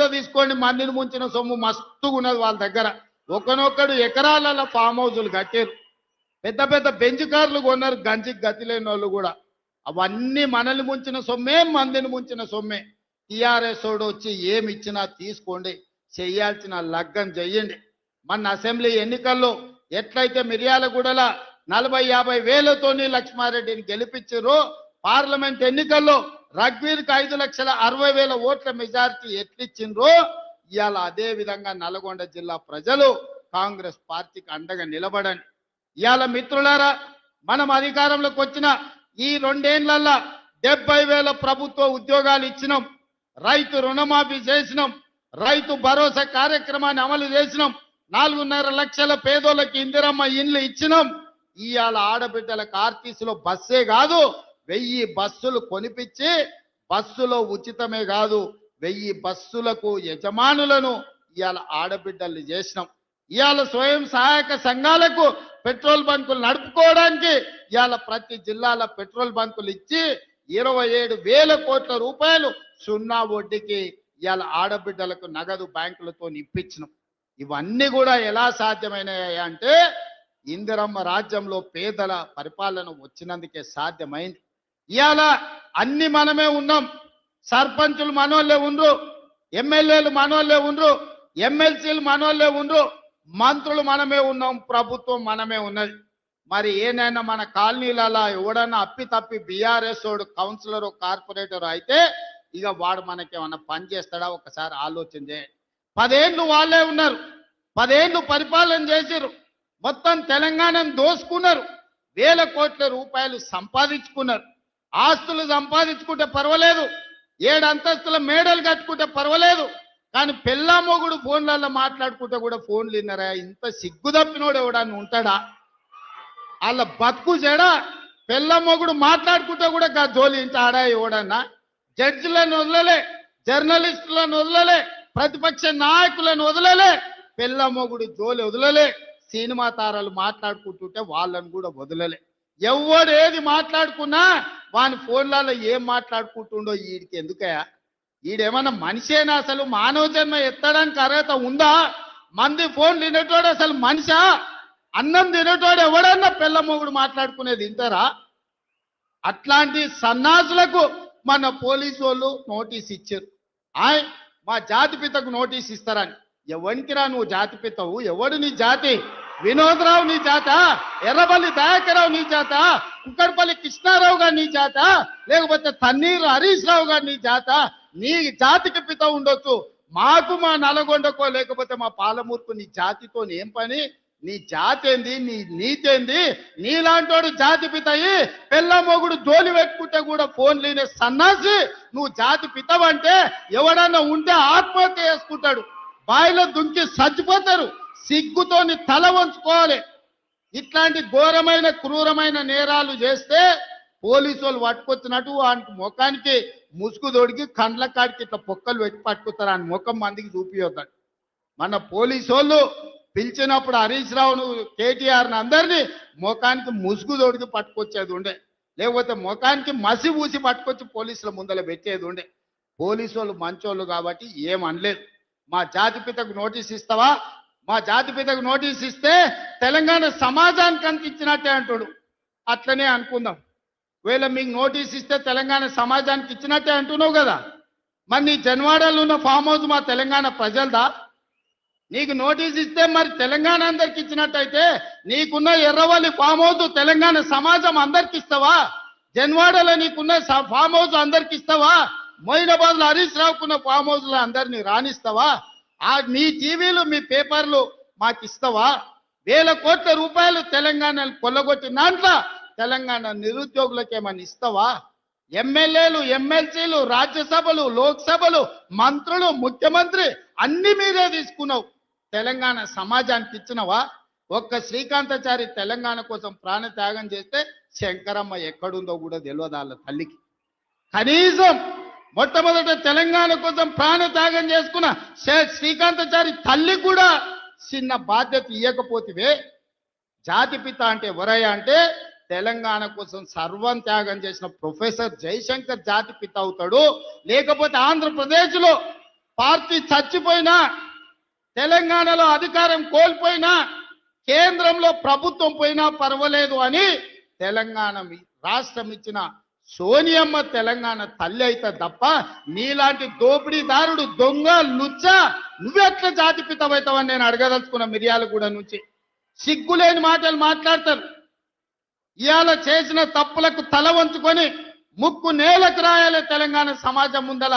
కూడా తీసుకోండి, మందిని ముంచిన సొమ్ము మస్తుగా ఉన్నది వాళ్ళ దగ్గర. ఒకనొక్కడు ఎకరాలలో ఫామ్ హౌజులు కట్టారు, పెద్ద పెద్ద బెంచ్ కార్లు కొన్నారు, గంజికి గతి లేని వాళ్ళు కూడా. అవన్నీ మనల్ని ముంచిన సొమ్మే, మందిని ముంచిన సొమ్మే. టీఆర్ఎస్ వాడు వచ్చి ఏమి ఇచ్చినా తీసుకోండి, చెయ్యాల్సిన లగ్గం చెయ్యండి. మన అసెంబ్లీ ఎన్నికల్లో ఎట్లయితే మిర్యాలగూడల 40-50 వేలతోని లక్ష్మారెడ్డిని గెలిపించారో, పార్లమెంట్ ఎన్నికల్లో రఘ్వీర్కి 5,60,000 ఓట్ల మెజారిటీ ఎట్లిచ్చిండ్రో, ఇవాళ అదే విధంగా నల్గొండ జిల్లా ప్రజలు కాంగ్రెస్ పార్టీకి అండగా నిలబడండి. ఇవాళ మిత్రులారా, మనం అధికారంలోకి వచ్చిన ఈ 2 ఏళ్లలో 70,000 ప్రభుత్వ ఉద్యోగాలు ఇచ్చినాం, రైతు రుణమాఫీ చేసినాం, రైతు భరోసా కార్యక్రమాన్ని అమలు చేసినాం, 4.5 లక్షల పేదోళ్ళకి ఇందిరమ్మ ఇండ్లు ఇచ్చినాం. ఇవాళ ఆడబిడ్డలకు ఆర్టీసీలో బస్సే కాదు 1000 బస్సులు కొనిపించి, బస్సులో ఉచితమే కాదు 1000 బస్సులకు యజమానులను ఇవాళ ఆడబిడ్డలు చేసినాం. ఇవాళ స్వయం సహాయక సంఘాలకు పెట్రోల్ బంకులు నడుపుకోవడానికి ఇవాళ ప్రతి జిల్లాలో పెట్రోల్ బంకులు ఇచ్చి 27,000 కోట్ల రూపాయలు సున్నా వడ్డీకి ఇవాళ ఆడబిడ్డలకు నగదు బ్యాంకులతో ఇప్పించినాం. ఇవన్నీ కూడా ఎలా సాధ్యమైనాయి అంటే ఇందిరమ్మ రాజ్యంలో పేదల పరిపాలన వచ్చినందుకే సాధ్యమైంది. ఇవాళ అన్ని మనమే ఉన్నాం, సర్పంచులు మనోళ్ళే ఉండ్రు, ఎమ్మెల్యేలు మనోళ్ళే ఉండ్రు, ఎమ్మెల్సీలు మనోళ్ళే ఉండ్రు, మంత్రులు మనమే ఉన్నాం, ప్రభుత్వం మనమే ఉన్నది. మరి ఏనైనా మన కాలనీలలో ఎవడన్నా అప్పి తప్పి బీఆర్ఎస్ వాడు కౌన్సిలర్ కార్పొరేటర్ అయితే ఇక వాడు మనకేమన్నా పని చేస్తాడా ఒకసారి ఆలోచన చేయండి. 10 ఏళ్ళు వాళ్ళే ఉన్నారు, 10 ఏళ్ళు పరిపాలన చేసిరు, మొత్తం తెలంగాణను దోసుకున్నారు, 1000 కోట్ల రూపాయలు సంపాదించుకున్నారు. ఆస్తులు సంపాదించుకుంటే పర్వాలేదు, 7 అంతస్తుల మేడలు కట్టుకుంటే పర్వాలేదు, కానీ పెళ్ళా మొగుడు ఫోన్లలో మాట్లాడుకుంటే కూడా ఫోన్లు విన్నారా? ఇంత సిగ్గు తప్పినోడు ఎవడన్నా ఉంటాడా? వాళ్ళ బతుకు చెడా. పెళ్ళా మొగుడు మాట్లాడుకుంటే కూడా జోలి ఇంత ఆడా ఎవడన్నా? జడ్జిలను వదలలే, జర్నలిస్టులను వదలలే, ప్రతిపక్ష నాయకులను వదలలే, పెళ్ళా మొగుడు జోలి వదలలే, సినిమా తారాలు మాట్లాడుకుంటుంటే వాళ్ళని కూడా వదలలే. ఎవడు ఏది మాట్లాడుకున్నా వాని ఫోన్లలో ఏం మాట్లాడుకుంటుండో వీడికి ఎందుకయా? వీడేమన్నా మనిషేనా? అసలు మానవ జన్మ ఎత్తడానికి అర్హత ఉందా? మంది ఫోన్ తినేటోడు అసలు మనిషా? అన్నం తినేటోడు ఎవడన్నా పెళ్ళ మొగుడు మాట్లాడుకునేది తింటారా? అట్లాంటి సన్నాసులకు మన పోలీసు వాళ్ళు నోటీస్ ఇచ్చారు. మా జాతిపితకు నోటీస్ ఇస్తారని. ఎవరికిరా నువ్వు జాతిపితవు? ఎవడు నీ జాతి? వినోదరావు నీ జాత? ఎర్రబల్లి దయాకరావు నీ జాత? కుక్కడపల్లి కృష్ణారావు గారు నీ జాత? లేకపోతే తన్నీరు హరీష్ రావు గారు నీ జాత? నీ జాతికి పిత ఉండొచ్చు, మాకు మా నల్గొండకో లేకపోతే మా పాలమూరుకు నీ జాతితో ఏం పని? నీ జాతి ఏంది? నీ నీతి ఏంది? నీలాంటోడు జాతి పితయి పెళ్ళ మొగుడు జోలి పెట్టుకుంటే కూడా ఫోన్ లేని సన్నాసి నువ్వు జాతి పితవంటే ఎవడన్నా ఉంటే ఆత్మహత్య చేసుకుంటాడు, బాయిలో దుంకి చచ్చిపోతారు. సిగ్గుతోని తల వంచుకోవాలి. ఇట్లాంటి ఘోరమైన క్రూరమైన నేరాలు చేస్తే పోలీసు వాళ్ళు పట్టుకొచ్చినట్టు వానికి ముఖానికి ముసుగు తొడిగి కండ్ల కాడికి ఇట్లా పొక్కలు పెట్టి పట్టుకుతారు. ఆయన ముఖం మందికి చూపియొద్దాడు. మన పోలీసు వాళ్ళు పిలిచినప్పుడు హరీష్ రావును కేటీఆర్ని అందరినీ ముఖానికి ముసుగు తొడిగి పట్టుకొచ్చేది ఉండే, లేకపోతే ముఖానికి మసి పూసి పట్టుకొచ్చి పోలీసుల ముందర పెట్టేది ఉండే. పోలీసు వాళ్ళు మంచోళ్ళు కాబట్టి ఏమనలేదు. మా జాతిపితకు నోటీస్ ఇస్తావా? మా జాతిపితకు నోటీస్ ఇస్తే తెలంగాణ సమాజానికి అంత ఇచ్చినట్టే అంటాడు. అట్లనే అనుకుందాం. ఒకవేళ మీకు నోటీస్ ఇస్తే తెలంగాణ సమాజానికి ఇచ్చినట్టే అంటున్నావు కదా, మరి నీ జన్వాడలో ఉన్న ఫామ్ హౌస్ మా తెలంగాణ ప్రజలదా? నీకు నోటీస్ ఇస్తే మరి తెలంగాణ అందరికి ఇచ్చినట్టయితే నీకున్న ఎర్రవల్లి ఫామ్ హౌస్ తెలంగాణ సమాజం అందరికి ఇస్తావా? జన్వాడలో నీకున్న ఫామ్ హౌస్ అందరికి ఇస్తావా? మొయినాబాద్లో హరీష్ రావుకున్న ఫామ్ హౌస్లో అందరినీ రాణిస్తావా? మీ టీవీలు మీ పేపర్లు మాకు ఇస్తావా? 1000 కోట్ల రూపాయలు తెలంగాణను కొల్లగొట్టిన దాంట్లో తెలంగాణ నిరుద్యోగులకు ఏమని ఇస్తావా? ఎమ్మెల్యేలు, ఎమ్మెల్సీలు, రాజ్యసభలు, లోక్సభలు, మంత్రులు, ముఖ్యమంత్రి అన్ని మీరే తీసుకున్నావు. తెలంగాణ సమాజానికి ఇచ్చినవా? ఒక్క శ్రీకాంతాచారి తెలంగాణ కోసం ప్రాణ త్యాగం చేస్తే శంకరమ్మ ఎక్కడుందో కూడా తెలియదు వాళ్ళ తల్లికి. కనీసం మొట్టమొదట తెలంగాణ కోసం ప్రాణ త్యాగం చేసుకున్న శ్రీకాంతాచారి తల్లి కూడా చిన్న బాధ్యత ఇవ్వకపోతే జాతిపిత అంటే ఎవరయ్యా అంటే తెలంగాణ కోసం సర్వం త్యాగం చేసిన ప్రొఫెసర్ జయశంకర్ జాతిపిత అవుతాడు. లేకపోతే ఆంధ్రప్రదేశ్లో పార్టీ చచ్చిపోయినా తెలంగాణలో అధికారం కోల్పోయినా కేంద్రంలో ప్రభుత్వం పోయినా పర్వాలేదు అని తెలంగాణ రాష్ట్రం ఇచ్చిన సోనియమ్మ తెలంగాణ తల్లి అయితే తప్ప నీలాంటి దోపిడీదారుడు దొంగ లుచ్చ నువ్వెట్లా జాతిపితమవుతావని నేను అడగదలుచుకున్న మిర్యాలగూడ నుంచి. సిగ్గులేని మాటలు మాట్లాడతారు. ఇవాళ చేసిన తప్పులకు తల వంచుకొని ముక్కు నేలకు రాయాలి తెలంగాణ సమాజం ముందల